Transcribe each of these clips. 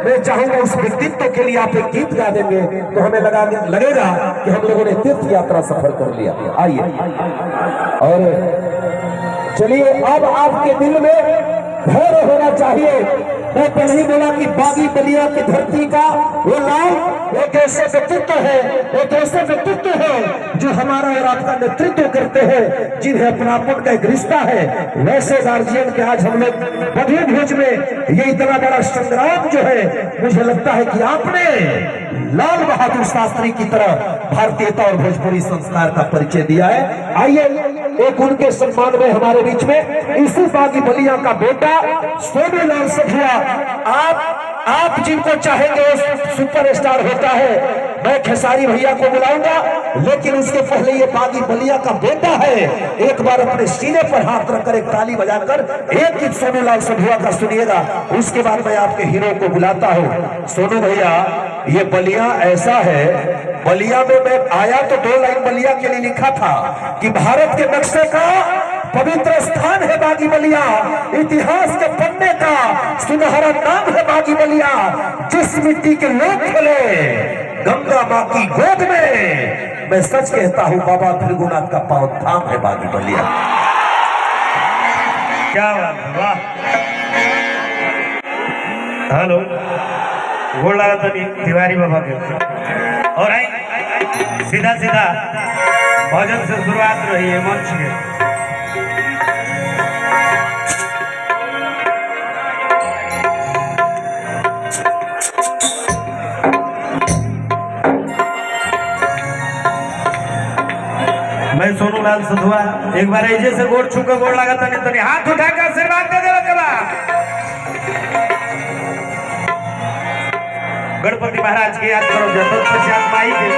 मैं चाहूंगा उस व्यक्तित्व के लिए आप एक गीत गा देंगे तो हमें लगेगा कि हम लोगों ने तीर्थ यात्रा सफर कर लिया। आइए और चलिए, अब आपके दिल में धैर्य होना चाहिए। मैं पहले ही बोला कि बागी बलिया की धरती का वो लाल एक ऐसे व्यक्तित्व है, एक ऐसे व्यक्तित्व है जो हमारा और आपका नेतृत्व करते हैं, जिन्हें अपनापन का एक रिश्ता है। वैसे गार्जियन के आज हम लोग बधी भुज में ये इतना बड़ा संग्राम जो है, मुझे लगता है कि आपने लाल बहादुर शास्त्री की तरह भारतीयता और भोजपुरी संस्कार का परिचय दिया है। आइए एक उनके सम्मान में हमारे बीच में इसी बागी बलिया का बेटा सोनू लाल सधुआ, आप जिनको चाहेंगे सुपरस्टार होता है। मैं खेसारी भैया को बुलाऊंगा, लेकिन उसके पहले ये बागी बलिया का बेटा है। एक बार अपने सीने पर हाथ रखकर एक ताली बजाकर एक गीत सोनू लाल सधुआ का सुनिएगा। उसके बाद मैं आपके हीरो को बुलाता हूँ। सोनू भैया, ये बलिया ऐसा है, बलिया में मैं आया तो 2 लाइन बलिया के लिए लिखा था कि भारत के नक्शे का पवित्र स्थान है बागी बलिया, इतिहास के पन्ने का सुनहरा नाम है बागी बलिया। जिस मिट्टी के लोग खेले गंगा माँ की गोद में, मैं सच कहता हूँ बाबा भृगुनाथ का पावन धाम है बागी बलिया। क्या बात, वाह। हेलो, गोड़ लगा तो तिवारी बाबा के। और आई सीधा सीधा भजन से शुरुआत रही है मंच के। मैं सोनू लाल सधुआ एक बार ऐसे से गोड़ छू के गोड़ लगा नहीं तो हाथ उठा के आशीर्वाद दे देगा कबा। गणपति महाराज की याद करो, जब प्रसाद माई के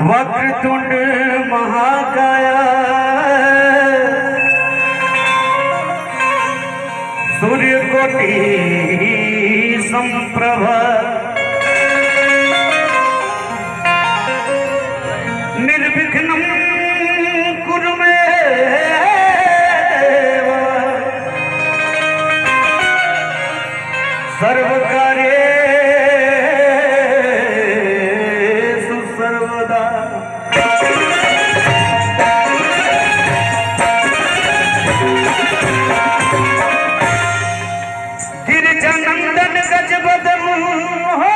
वक्रतुंड महाकाया सूर्यकोटि संप्रभ निर्विघ्नं कुरु मे देव सर्वकार्ये गिरिजानंदन गजबदन हो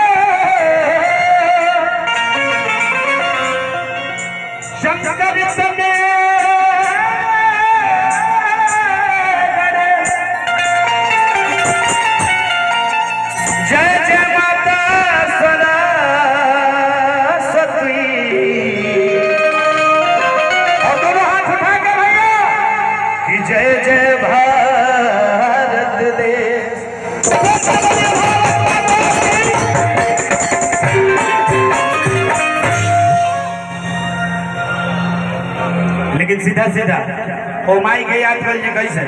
शंकर तने जय जय माता सरस्वती। और दोनों हाथ उठा के भैया कि जय जय भारत देश। लेकिन सीधा सीधा ओ माई के याद कर कैसे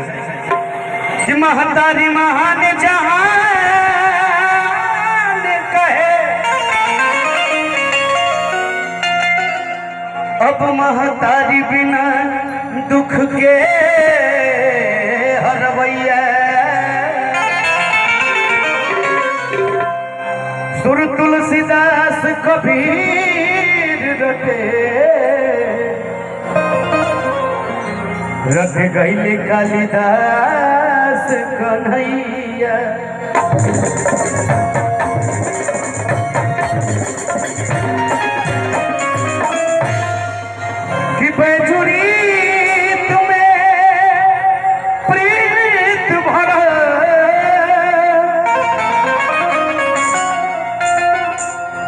कि महतारी महान जहान कहे, अब महतारी बिना दुख के हरवैया। सुर तुलसीदास कबीर रख गईले कालिदास कन्हैया। कि बैजुरी तुम्हें प्रीत भरा,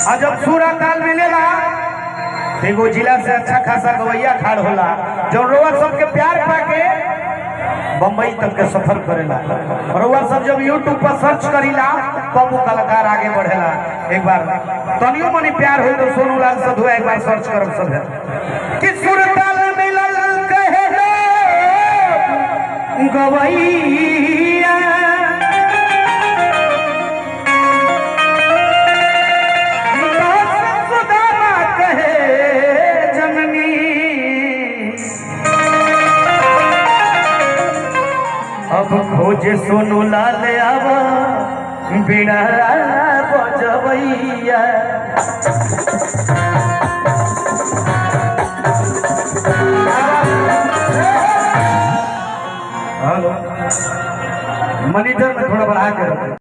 आज जब सूरा ताल मिलेला एगो जिला से अच्छा खासा गवैया खाड़ होला, जो रोआ सबके प्यार पाके बम्बई तक के सफर करेला। और वह सब जब यूट्यूब पर सर्च करीला तब वो कलाकार आगे बढ़ेला। एक बार तनियो मनी प्यार हो तो सोनू लाल सधुआ एक बार सर्च करब सब है कि सुरताल मिलल कहे गवैया सुदामा कहे जननी अब खोजे सोनू लाल आवा बिना बजबैया। हेलो मॉनिटर में थोड़ा बढ़ा के रखें।